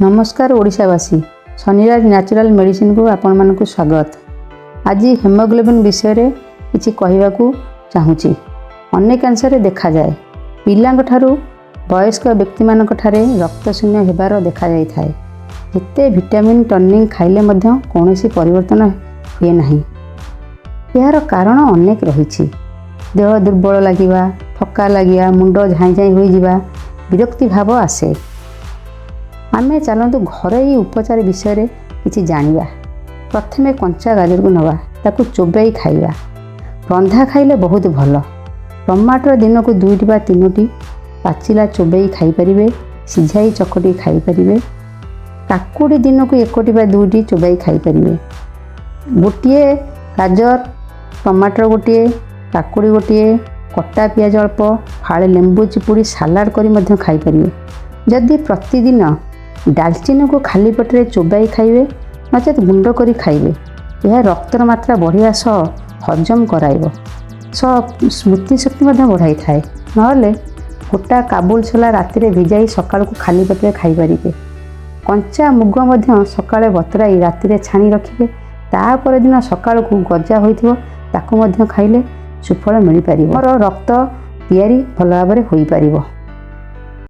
नमस्कार ओडिशावासी शनिराज natural medicine को आपण मानक स्वागत। आज हेमोग्लोबिन विषय रे किछि कहवाकू चाहूँगी। अनेक अंशरे देखा जाए पिलांक ठारू वयस्क व्यक्ति मानक ठारे रक्त शून्य हेबार देखा जाय थाए। जेते विटामिन टॉनिक खाइले मध्य कोनोसी परिवर्तन हुए नाही। यार कारण अनेक रही। देह दुर्बल लगिबा, थका लगिया, मुंड झाई झाई होई जिबा, विरक्ति भाव आसे। आमे चलतु घरोई उपचार विषय रे किछि जानिबा। प्रथमे कंचा गाजर को नवा, ताकू चोबई खाइबा। रंधा खाइले बहुत भल। टमाटर दिन को 2 वा 3 पाचिला चोबई खाई परिबे, सिझाई चकटी खाई परिबे। काकुड़ी दिन को 1 वा 2 चोबई खाई परिबे। गोटिए गाजर, टमाटर गोटिए, काकुड़ी गोटिए, कटा पियाज अल्प, फाळे लेंबू चिपुड़ी सालाड करी मध्य खाई परिबे। जदि प्रतिदिन डालचीनी को खाली पेटे चोबाई खाइबे, नचेत गुंड करी खाइबे, यह रक्तर मात्रा बढ़िया सह हजम कराइब, स्मृति शक्ति बढ़ाई थाए। नहले गोटा काबुल छोला राति भिजाई सकाळ को खाली पेटे खाई परिबे। कंचा मुग मध्य सकाळे बतराई राति छाणी रखिबे। तापर दिन सकाळ को गजा होइथिबो ताकू मध्य खाइले सुफल मिल पारिबो। रक्त तैयारी भल भाव होई पारिबो।